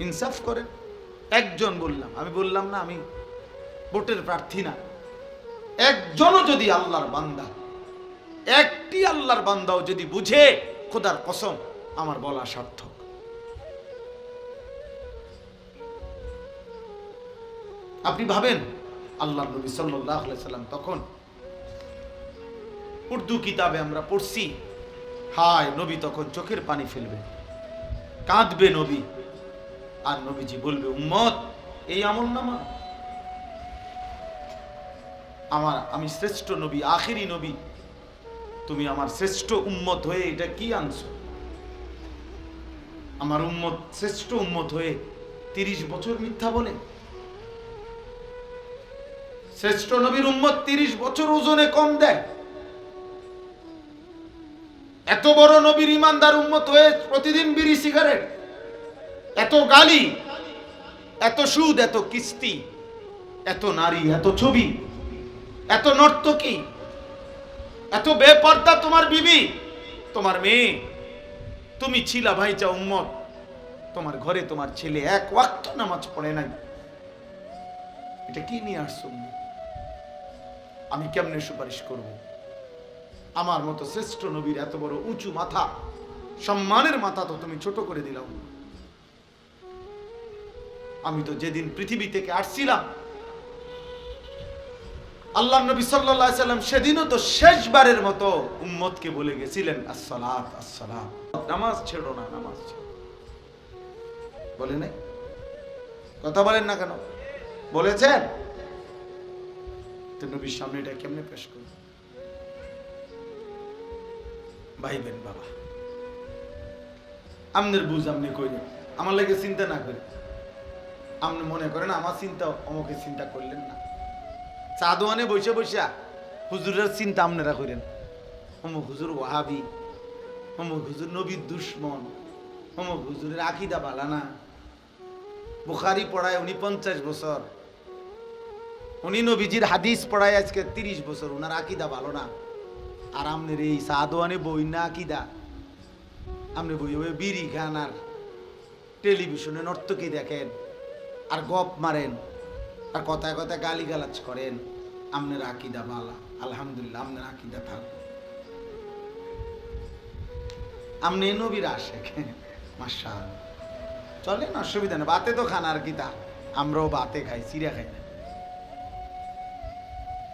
ইনসাফ করেন। একজন বললাম, আমি বললাম না আমি ভোটের প্রার্থী না, একজনও যদি আল্লাহর বান্দা, একটি আল্লাহর বান্দাও যদি বুঝে, খোদার কসম আমার বলা সার্থক। আপনি ভাবেন আল্লাহর নবী সাল্লাল্লাহু আলাইহি সাল্লাম তখন, উর্দু কিতাবে আমরা পড়ছি, হায় নবী তখন চোখের পানি ফেলবে, কাঁদবে নবী, আর নবীজি বলবে উম্মত এই আমলনামা আমার, আমি শ্রেষ্ঠ নবী, আখেরি নবী, তুমি আমার শ্রেষ্ঠ উম্মত হয়ে এটা কি আনছো? আমার উম্মত শ্রেষ্ঠ উম্মত হয়ে 30 বছর মিথ্যা বলে? শ্রেষ্ঠ নবীর উম্মত 30 বছর ওজনে কম দেয়? এত বড় নবীর ইমানদার উম্মত হয়ে প্রতিদিন বিড়ি সিগারেট, এত গালি, এত সুদ, এত কিস্তি, এত নারী, এত ছবি, এত নর্তকী, এত বেপর্দা তোমার বিবি, তোমার মেয়ে, তুমি ছিলা ভাইচা উম্মত, তোমার ঘরে তোমার ছেলে এক ওয়াক্ত নামাজ পড়ে নাই, এটা কি নিয়ে আসছো? আমি কেমনে সুপারিশ করব? আমার মতো শ্রেষ্ঠ নবীর এত বড় উঁচু মাথা, সম্মানের মাথা তো তুমি ছোট করে দিলাম। আমি তো যেদিন পৃথিবী থেকে আসছিলাম আল্লাহ নবী সাল্লাল্লাহু আলাইহি সাল্লাম সেদিনও তো শেষবারের মতো উম্মতকে বলে গেছিলেন আসসালাত আসসালাত, নামাজ ছেড়ো না, নামাজ ছেড়ো। বলে নাই? কথা বলেন না কেন? বলেছেন? তো নবীর সামনে এটা কেমনে পেশ করব? ভাইবেন বাবা, আমনের বুঝ আপনি কইলেন, আমার লাগে চিন্তা না করে আপনি মনে করেন আমার চিন্তা অমুকে চিন্তা করলেন না। চা দোয়ানে বসে বসে হুজুরের চিন্তা আপনারা করেন, অমুক হুজুর ওয়াহাবি, অমুক হুজুর নবীর দুশ্মন, অমুক হুজুরের আকীদা ভালো না, বুখারী পড়ায় উনি 50 বছর, উনি নবীজির হাদিস পড়ায় আজকে 30 বছর, উনার আকীদা ভালো না। আর আপনার এই চা দোয়ানে বই না আকীদা, আপনি বই বই বিড়ি খান আর টেলিভিশনে নর্তকী দেখেন আর গপ মারেন আর কথায় কথায় গালিগালাজ করেন। আপনার আকীদা বালা, আলহামদুলিল্লাহ, আপনার আকীদা থাকবে, আপনি নবীর আশেক, মাশাআল্লাহ, চলেন, অসুবিধা নেই। বাতে তো খান আর কি, তা আমরাও বাতে খাই, চিড়া খাই না,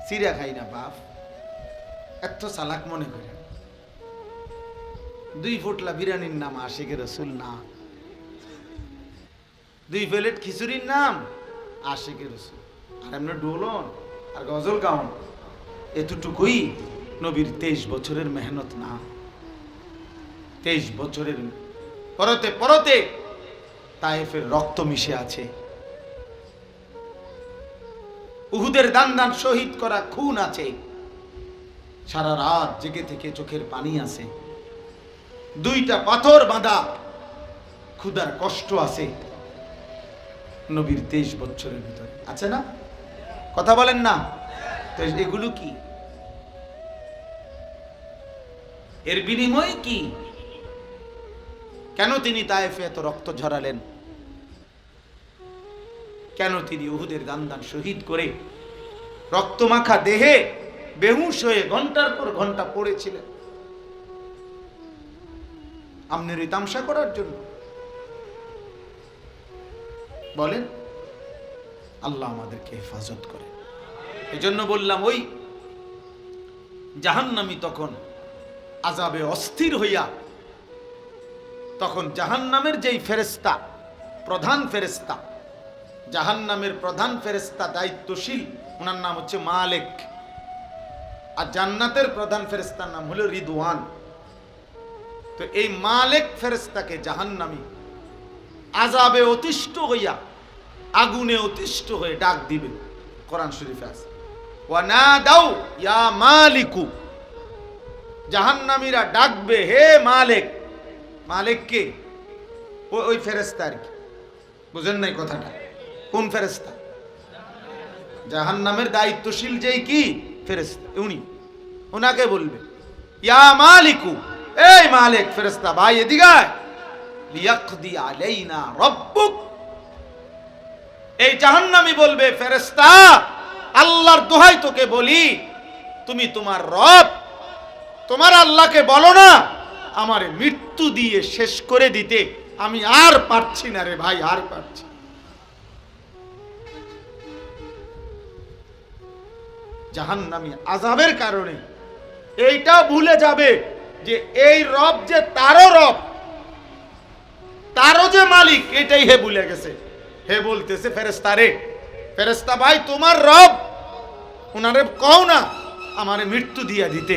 চিড়া খাই না বাপ, এত চালাক মনে করেন? 2 ফুটলা বিরিয়ানির নাম আশিকে রসুল না, 2 প্লেট খিচুড়ির নাম আশিকে রসুল, আর এমনি ডোলন আর গজল গাউন, এতটুকুই নবীর 23 বছরের মেহনত না? 23 বছরের পরতে পরতে তায়েফের রক্ত মিশে আছে, উহুদের দান দান শহীদ করা খুন আছে, সারা রাত জেগে থেকে চোখের পানি আছে, 2টা পাথর বাঁধা ক্ষুধার কষ্ট আছে নবীর 23 বছরের ভিতরে, আছে না? কথা বলেন না? তো এগুলো কি? এর বিনিময়ে কি? কেন তিনি তায়েফে এত রক্ত ঝরালেন? কেন তিনি উহুদের দান দান শহীদ করে রক্তমাখা দেহে বেহুশ হয়ে ঘন্টার পর ঘন্টা পড়েছিলেন? আপনার এই তামসা করার জন্য? বলেন, আল্লাহ আমাদেরকে হেফাজত করে। এই জন্য বললাম, ওই জাহান্নামী তখন আযাবে অস্থির হইয়া, তখন জাহান্নামের যেই ফেরেশতা, প্রধান ফেরেশতা, জাহান্নামের প্রধান ফেরেশতা দায়িত্বশীল, ওনার নাম হচ্ছে মালিক, আর জান্নাতের প্রধান ফেরেশতার নাম হলো রিদওয়ান। তো এই মালিক ফেরেশতাকে জাহান্নামী আযাবে অতিষ্ঠ হইয়া, আগুনে অতিষ্ঠ হয়ে ডাক দিবে। কোরআন শরীফে আছে, ওয়া নাদাউ ইয়া মালিকু, জাহান্নামীরা ডাকবে, হে মালিক। মালিক কে? ওই ফেরেশতা আর কি, বুঝেন নাই কথাটা? কোন ফেরেশতা? জাহান্নামের দায়িত্বশীল যেই কি ফেরেশতা, উনি, ওনাকে বলবে ইয়া মালিকু, এই মালিক ফেরেশতা ভাই এদিকে আয়, লিয়াকদি আলাইনা রাব্বুক এই জাহান্নামী বলবে, ফেরেশতা আল্লাহর দোহাই তোকে বলি, তুমি তোমার রব, তোমার আল্লাহকে বলো না আমারে মৃত্যু দিয়ে শেষ করে দিতে, আমি আর পারছি না রে ভাই, আর পারছি। জাহান্নামী আযাবের কারণে এইটা ভুলে যাবে যে এই রব যে তারও রব, তারও যে মালিক, এটাই হে ভুলে গেছে। হে বলতেছে ফেরেশতা রে, ফেরেশতা ভাই তোমার রব, ওনারে কও না আমারে মৃত্যু দিয়া দিতে,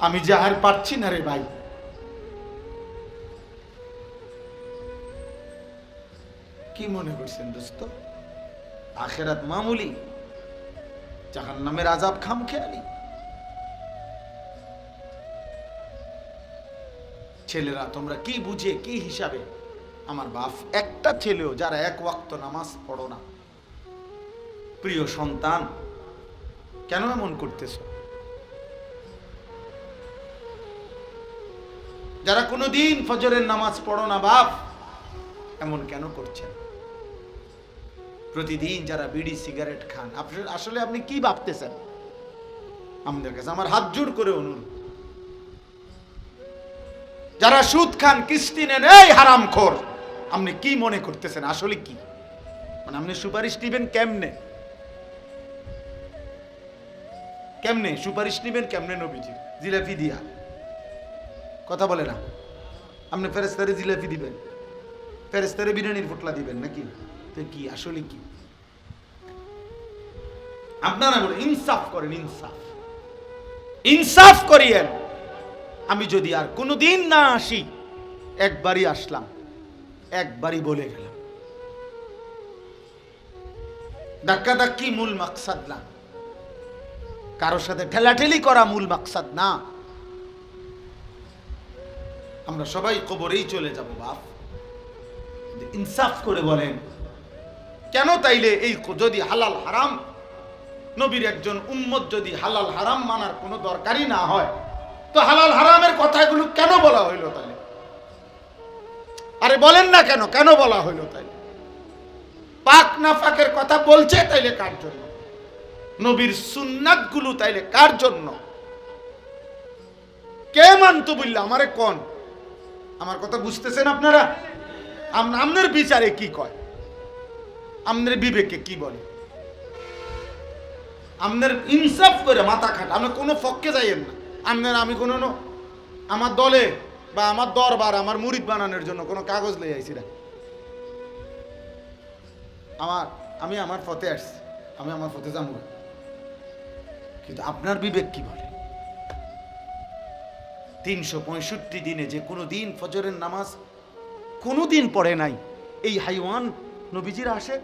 আমি যে আর পারছি না রে ভাই। কি মনে করছেন দোস্ত, আখিরাত মামুলি, জাহান্নামের আযাব খামখেয়ালি? ছেলেরা তোমরা কি বুঝে কি হিসাবে আমার বাপ, একটা ছেলেও যারা এক ওয়াক্ত নামাজ পড়ো না, প্রিয় সন্তান কেন এমন করতেছ? যারা কোনোদিন ফজরের নামাজ পড়ো না বাপ, এমন কেন করছেন? প্রতিদিন যারা বিড়ি সিগারেট খান, আসলে আপনি কি ভাবতেছেন? আমাদের কাছে আমার হাত জোড় করে অনুরোধ, যারা সুদ খান, কিস্তি নেন, এই হারামখোর, আপনি কি মনে করতেছেন আসলে কি? মানে আপনি সুপারিশ নিবেন কেমনে? কেমনে সুপারিশ নিবেন কেমনে নবীজির? জিলাপি দিয়া? কথা বলে না। আপনি ফেরেশতারে জিলাপি দিবেন, ফেরেশতারে বিরিয়ানির পোটলা দিবেন নাকি? তো কি আসলে কি? আপনারা বলে ইনসাফ করেন, ইনসাফ, ইনসাফ করিয়েন। আমি যদি আর কোনোদিন না আসি, একবারই আসলাম, একবারই বলে গেলাম। ধাক্কা ধাক্কি মূল মাকসাদ না, কারোর সাথে ঠেলাঠেলি করা মূল মাকসাদ না। আমরা সবাই কবরেই চলে যাব বাপ, ইনসাফ করে বলেন কেন? তাইলে এই যদি হালাল হারাম, নবীর একজন উম্মত যদি হালাল হারাম মানার কোনো দরকারই না হয়, তো হালাল হারামের কথাগুলো কেন বলা হইলো তাইলে? আরে বলেন না কেন, কেন বলা হইলো তাইলে? পাক না ফাকের কথা বলছে তাইলে কার জন্য? নবীর সুন্নাত গুলো তাইলে কার জন্য? কে মানতো বললে আমারে কোন? আমার কথা বুঝতেছেন আপনারা? আপনার বিচারে কি কয়, আপনার বিবেকে কি বলে? আপনার ইনসাফ করে মাথা খাট, আপনি কোনো পক্ষে যাইয়েন না। আপনার আমি কোনো আমার দলে বা আমার দরবার আমার মুরিদ বানানোর জন্য কোনো কাগজ লই আইছি না। আমি আমার পথে আসছি, আমি আমার পথে যাবো, কিন্তু আপনার বিবেক কি বলে? 365 দিনে যে কোনো দিন ফজরের নামাজ কোনো দিন পড়ে নাই, এই হাইওয়ান নবীজির আসে?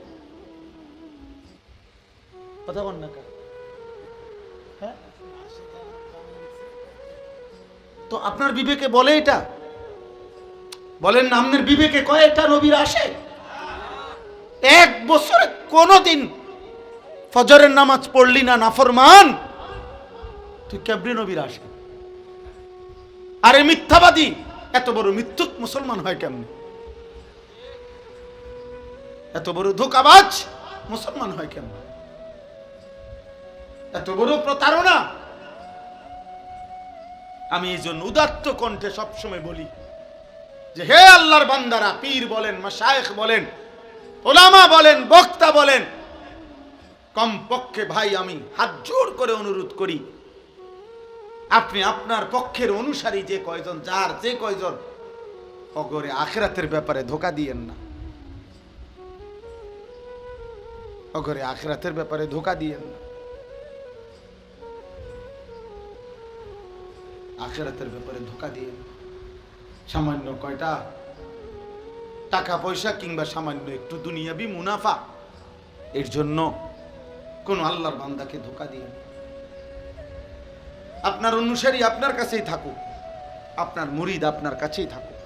কথা বল না কা? হ্যাঁ, তো আপনার বিবেকে বলে এটা? বলেন না, আপনার বিবেকে কয় এটা নবীর আসে? এক বছরে কোনদিন ফজরের নামাজ পড়লি না, নাফরমান, তুই কেমনে নবীর আসে? আরে মিথ্যাবাদী, এত বড় মিথ্যুক মুসলমান হয় কেমনে? এত বড় ধোঁকাবাজ মুসলমান হয় কেমনে? এত বড় প্রতারণা। আমি এই জন্য উদাত্ত কণ্ঠে সবসময় বলি যে হে আল্লাহর বান্দারা, পীর বলেন, মাশায়েখ বলেন, ওলামা বলেন, বক্তা বলেন, কমপক্ষে ভাই আমি হাত জোড় করে অনুরোধ করি, আপনি আপনার পক্ষের অনুসারী যে কয়জন, যার যে কয়জন, অগরে আখিরাতের ব্যাপারে ধোঁকা দিয়েন না। অগরে আখিরাতের ব্যাপারে ধোঁকা দিয়েন না। আখিরাতের ব্যাপারে ধোঁকা দিয়েন। সামান্য কয়টা টাকা পয়সা কিংবা সামান্য একটু দুনিয়াবি মুনাফা, এর জন্য কোন আল্লাহর বান্দাকে ধোঁকা দিয়েন। আপনার অনুসারী আপনার কাছেই থাকুক, আপনার মুরিদ আপনার কাছেই থাকুক,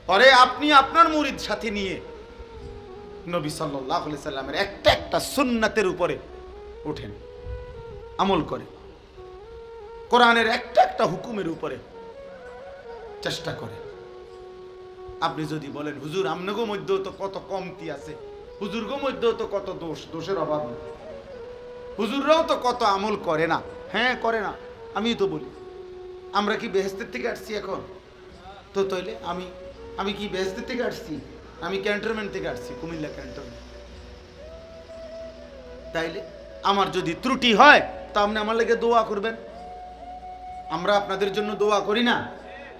পরে আপনি আপনার মুরিদ সাথে নিয়ে নবী সাল্লাল্লাহু আলাইহি সাল্লামের একটা একটা সুন্নাতের উপরে ওঠেন, আমল করে কোরআনের একটা একটা হুকুমের উপরে চেষ্টা করে। আপনি যদি বলেন হুজুর আমনগো মধ্যেও তো কত কমতি আছে, হুজুরগো মধ্যেও তো কত দোষের অভাব নেই। হুজুররাও তো কত আমল করে না, হ্যাঁ করে না, আমিও তো বলি। আমরা কি বেহেস্তের থেকে আসছি এখন? তো তইলে আমি কি বেহেস্তের থেকে আসছি? আমি ক্যান্টনমেন্ট থেকে আসছি, কুমিল্লা ক্যান্টনমেন্ট। তাইলে আমার যদি ত্রুটি হয় তো আপনি আমার লেগে দোয়া করবেন। আমরা আপনাদের জন্য দোয়া করি না?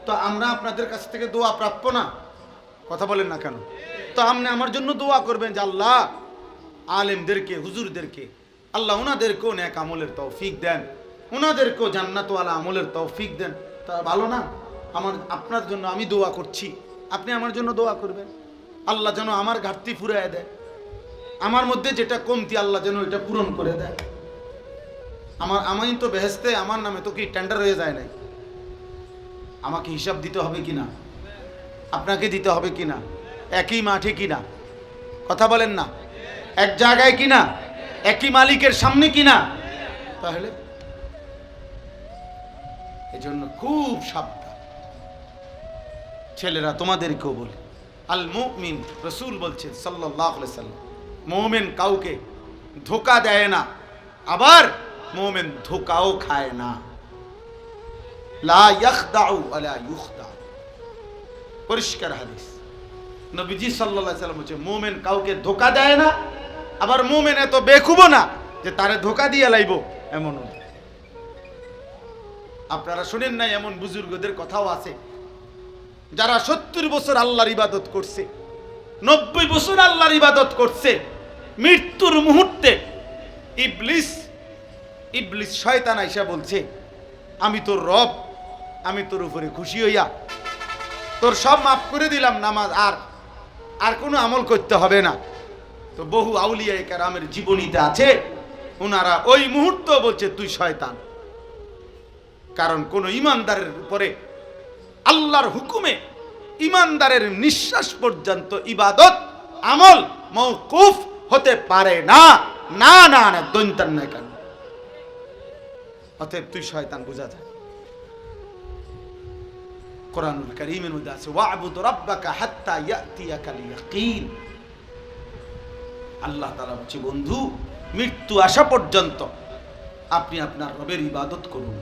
তো আমরা আপনাদের কাছ থেকে দোয়া প্রাপ্য না? কথা বলেন না কেন? তো আপনি আমার জন্য দোয়া করবেন যে আল্লাহ আলেমদেরকে, হুজুরদেরকে আল্লাহ ওনাদেরকেও নেক আমলের তৌফিক দেন, ওনাদেরকেও জান্নাতওয়ালা আমলের তৌফিক দেন। তা ভালো না? আপনার জন্য আমি দোয়া করছি, আপনি আমার জন্য দোয়া করবেন। আল্লাহ যেন আমার ঘাটতি ফুরায় দেয়, আমার মধ্যে যেটা কমতি আল্লাহ যেন এটা পূরণ করে দেয়। আমি তো বেহেস্তে আমার নামে তো কি টেন্ডার হয়ে যায় নাই? আমাকে হিসাব দিতে হবে কিনা, আপনাকে দিতে হবে কিনা, একই মাঠে কিনা, কথা বলেন না, এক জায়গায় কিনা, একই মালিকের সামনে কিনা। তাহলে এজন্য খুব সাবধান ছেলেরা, তোমাদেরকেও বলি, আল মুমিন, রাসূল বলছেন সাল্লাল্লাহু আলাইহি সাল্লাম, মুমিন কাউকে ধোঁকা দেয় না, আবার মুমিন ধোঁকাও খায় না। লা ইয়াখদাউ ওয়ালা ইউখদা, পরিষ্কার হাদিস। নবীজি সাল্লাল্লাহু আলাইহি সাল্লাম বলেছেন মুমিন কাউকে ধোঁকা দেয় না, আবার মুমিন এত বেকুবও না যে তারে ধোঁকা দিয়ে লাইব, এমন না। আপনারা শুনেন নাই এমন বুজুর্গদের কথাও আছে যারা 70 বছর আল্লাহর ইবাদত করছে, 90 বছর আল্লাহর ইবাদত করছে, মৃত্যুর মুহূর্তে ইবলিস শয়তান আইসা বলছে আমি তোর রব, আমি তোর উপরে খুশি হইয়া তোর সব মাফ করে দিলাম, নামাজ আর কোনো আমল করতে হবে না। তো বহু আউলিয়া কেরামের জীবনীতে আছে, ওনারা ওই মুহূর্ত বলছে তুই শয়তান। কারণ কোন ইমানদারের উপরে আল্লাহর হুকুমে ইমানদারের নিঃশ্বাস পর্যন্ত ইবাদত আমল মওকুফ হতে পারে না, না না না, দৈন্তান না কেন। অতএব তুই শয়তান, বোঝা যায়। কোরআনুল কারীমের মধ্যে আছে ওয়া'বুদ রাব্বাকা হাত্তা ইয়াতিয়াকাল ইয়াকিন। আল্লাহ তাআলা বলছে বন্ধু, মৃত্যু আসা পর্যন্ত আপনি আপনার রবের ইবাদত করুন।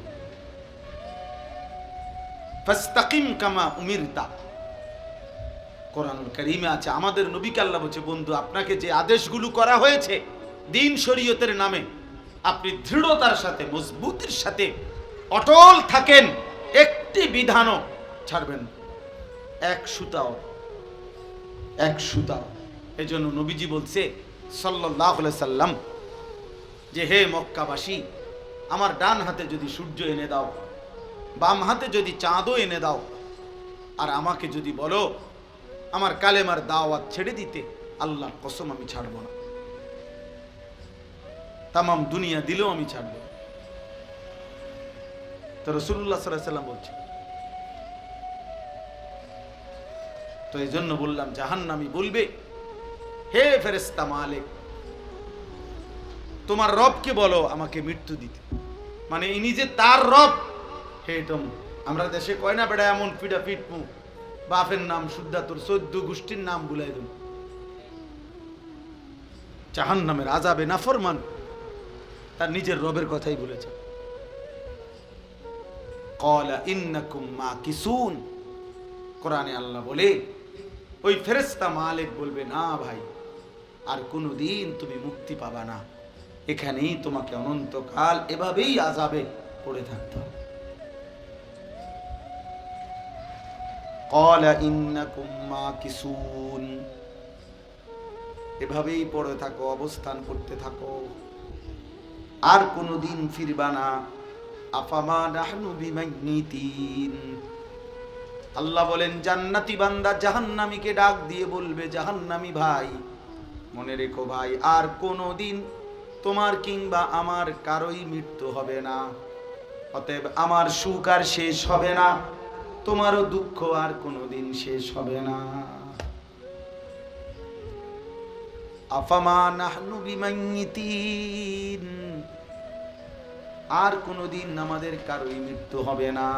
ফাস্তাকিম কামা উমিরতা, কোরআনুল কারীমে আছে। আমাদের নবীকে আল্লাহ বলছে বন্ধু, আপনাকে যে আদেশগুলো করা হয়েছে দ্বীন শরীয়তের নামে, আপনি দৃঢ়তার সাথে, মজবুতির সাথে অটল থাকেন, একটি বিধানও ছাড়বেন, এক সুতাও। এজন্য নবীজি বলছে সাল্লাল্লাহু আলাইহি সাল্লাম যে হে মক্কাবাসী, আমার ডান হাতে যদি সূর্য এনে দাও, বাম হাতে যদি চাঁদও এনে দাও, আর আমাকে যদি বলো আমার কালেমার দাওয়াত ছেড়ে দিতে, আল্লাহর কসম আমি ছাড়ব না। তামাম দুনিয়া দিলেও আমি ছাড়ব। তো রাসূলুল্লাহ সাল্লাল্লাহু আলাইহি সাল্লাম বলছে। তো এই জন্য বললাম, জাহান্নামী বলবে হে ফেরেশতা মালিক, তোমার রবকে বলো আমাকে মৃত্যু দিতে। মানে ইনি যে তার রব, হেটম আমরা দেশে কয় না বেড়া এমন পিডা পিটমু, বাপের নাম শুদ্ধা তোর 14 গোষ্ঠীর নাম ভুলাই দেব। জাহান্নামের আযাবে নাফরমান তার নিজের রবের কথাই বলেছে। ক্বালা ইন্নাকুম মাকিসুন, কোরআনে আল্লাহ বলে ওই ফেরেশতা মালিক বলবে না ভাই, আর কোনোদিন তুমি মুক্তি পাবা না, এখানেই তোমাকে অনন্তকাল এভাবেই আযাবে পড়ে থাকতে হবে। ক্বালা ইন্নাকুম মাকিসুন, এভাবেই পড়ে থাকো, অবস্থান করতে থাকো, আর কোনোদিন ফিরবা না। আফামা নাহনু বিমাইতিন, আল্লাহ বলেন জান্নাতি বান্দা জাহান্নামীকে ডাক দিয়ে বলবে, জাহান্নামী ভাই মনে রেখো ভাই, আর কোনোদিন তোমার কিংবা আমার কারোই মৃত্যু হবে না, অতএব আমার সুখ আর শেষ হবে না, তোমারও দুঃখ আর কোনোদিন শেষ হবে না। আফামা নাহনু বিমাইতিন, আর কোনোদিন আমাদের কারোই মৃত্যু হবে না।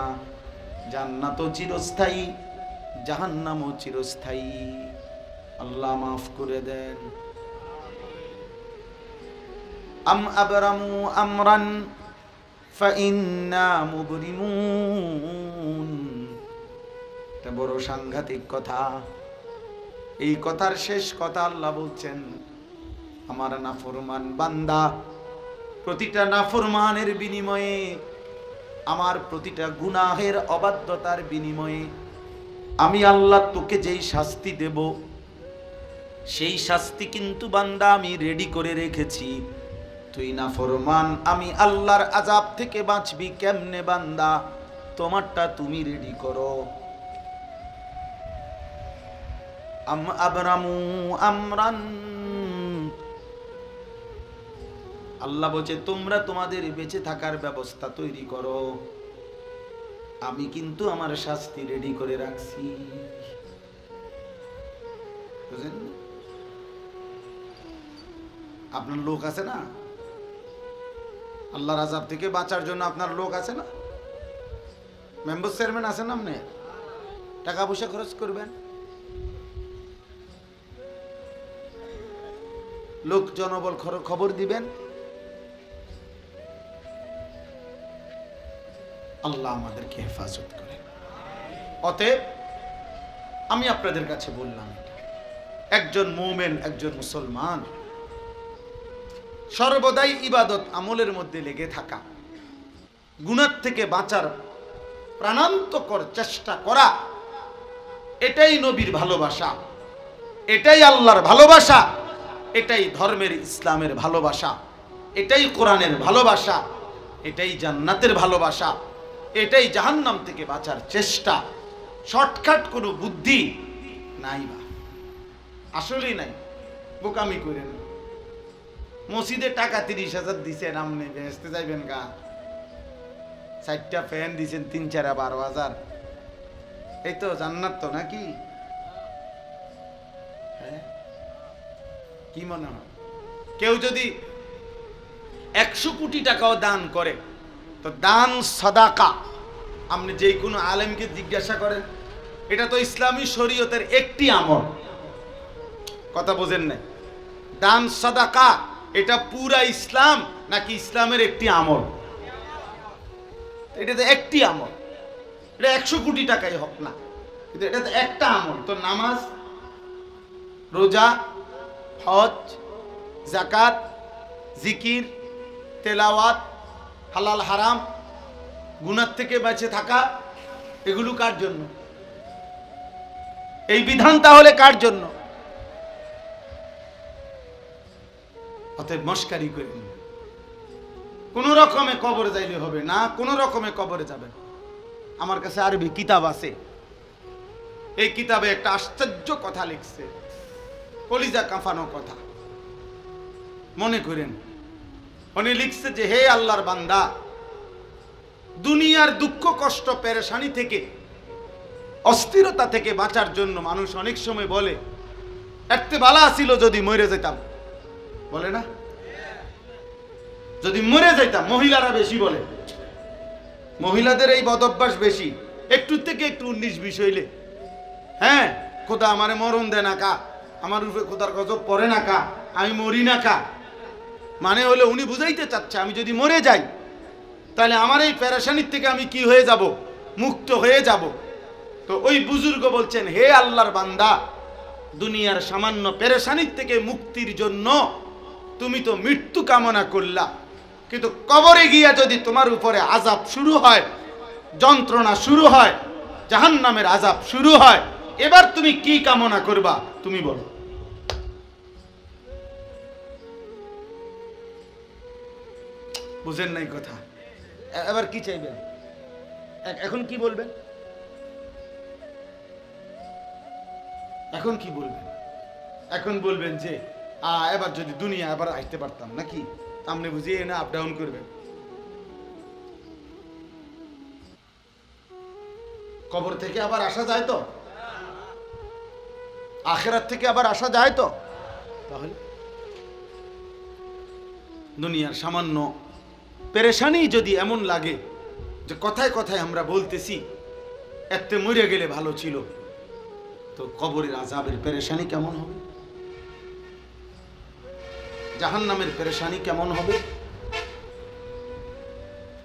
জান্নাতও চিরস্থায়ী, জাহান্নামও চিরস্থায়ী। আল্লাহ মাফ করে দেন। আম আবরামু আমরান ফাইন্না মুবরিমুন। এটা বড় সাংঘাতিক কথা। এই কথার শেষ কথা আল্লাহ বলছেন, আমার নাফরমান বান্দা, প্রতিটা নাফরমানের বিনিময়ে, আমার প্রতিটা গুনাহের অবাধ্যতার বিনিময়ে আমি আল্লাহ তোকে যেই শাস্তি দেব, সেই শাস্তি কিন্তু বান্দা আমি রেডি করে রেখেছি। তুই নাফরমান, আমি আল্লাহর আযাব থেকে বাঁচবি কেমনে বান্দা, তোমারটা তুমি রেডি করো। আম আবরামু আমরান, আল্লাহ বলছে তোমরা তোমাদের বেঁচে থাকার ব্যবস্থা তৈরি করো, আমি কিন্তু আমার শাস্তি রেডি করে রাখছি। বুঝলেন? আপনার লোক আছে না, আল্লাহর আযাব থেকে বাঁচার জন্য আপনার লোক আছে না, মেম্বার চেয়ারম্যান আছেন, আপনি টাকা পয়সা খরচ করবেন, লোক জনবল খবর দিবেন। আল্লাহ আমাদেরকে হেফাজত করে। অতএব আমি আপনাদের কাছে বললাম, একজন মুমিন, একজন মুসলমান সর্বদাই ইবাদত আমলের মধ্যে লেগে থাকা, গুনাহ থেকে বাঁচার প্রাণান্তকর চেষ্টা করা, এটাই নবীর ভালোবাসা, এটাই আল্লাহর ভালোবাসা, এটাই ধর্মের ইসলামের ভালোবাসা, এটাই কোরআনের ভালোবাসা, এটাই জান্নাতের ভালোবাসা, এটাই জাহান্নাম থেকে বাঁচার চেষ্টা। শর্টকাট কোনো বুদ্ধি নাই, বা আসলেই নাই, বোকামি করেন। মসজিদে টাকা 30,000 দিছেন, আপনি বেহেশতে যাইবেন গা, 4টা ফ্যান দিছেন 3-4-12,000, এই তো জান্নাত তো নাকি? হ্যাঁ, কি মনে হয়? কেউ যদি 100 কোটি টাকাও দান করে, তো দান সাদাকা, আপনি যে কোনো আলেমকে জিজ্ঞাসা করেন, এটা তো ইসলামী শরীয়তের একটি আমল, কথা বোঝেন নাই? দান সাদাকা এটা পুরা ইসলাম নাকি ইসলামের একটি আমল? এটা তো একটি আমল, এটা 100 কোটি টাকাই হোক না, কিন্তু এটা তো একটা আমল। তো নামাজ, রোজা, হজ, যাকাত, জিকির, তেলাওয়াত, হালাল হারাম, গুনাহ থেকে বেঁচে থাকা, এগুলো কার জন্য? এই বিধান তাহলে কার জন্য? অতএব মস্কারি করেন, কোন রকমে কবরে যাইলে হবে না, কোন রকমে কবরে যাবেন। আমার কাছে আরবি কিতাব আছে, এই কিতাবে একটা আশ্চর্য কথা লিখছে, কলিজা কাঁপানো কথা। মনে করেন উনি লিখছে যে, হে আল্লাহর বান্দা, দুনিয়ার দুঃখ কষ্ট পেরেশানি থেকে, অস্থিরতা থেকে বাঁচার জন্য মানুষ অনেক সময় বলে, এতে ভালো ছিল যদি মরে যেতাম, বলে না? যদি মরে যাইতাম। মহিলারা বেশি বলে, মহিলাদের এই বদভ্যাস বেশি, একটু থেকে একটু 19-20 হইলে, হ্যাঁ খোদা আমারে মরণ দেয় না কা, আমার উপরে খোদার গজব পড়ে না কা, আমি মরি না কা। মানে হলো উনি বুঝাইতে চাচ্ছে, আমি যদি মরে যাই তাহলে আমার এই পেরেশানির থেকে আমি কি হয়ে যাব? মুক্ত হয়ে যাব। তো ওই বুজুর্গ বলছেন, হে আল্লাহর বান্দা, দুনিয়ার সামান্য পেরেশানির থেকে মুক্তির জন্য তুমি তো মৃত্যু কামনা করলা, কিন্তু কবরে গিয়া যদি তোমার উপরে আযাব শুরু হয়, যন্ত্রণা শুরু হয়, জাহান্নামের আযাব শুরু হয়, এবার তুমি কি কামনা করবা? তুমি বলো। বুঝেন নাই কথা? এবার কি চাইবেন? এখন কি বলবেন? এখন কি বলবেন? এখন বলবেন যে এবার যদি দুনিয়া আবার আসতে পারতাম নাকি, আপনি বুঝিয়ে না আপ ডাউন করবেন। কবর থেকে আবার আসা যায় তো? আখিরাত থেকে আবার আসা যায় তো? তাহলে দুনিয়ার সামান্য পেরেশানি যদি এমন লাগে যে কথায় কথায় আমরা বলতেছি এতে মরে গেলে ভালো ছিল, তো কবরের আযাবের পেরেশানি কেমন হবে? জাহান্নামের পেরেশানি কেমন হবে।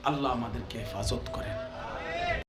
আল্লাহ আমাদেরকে হেফাজত করেন।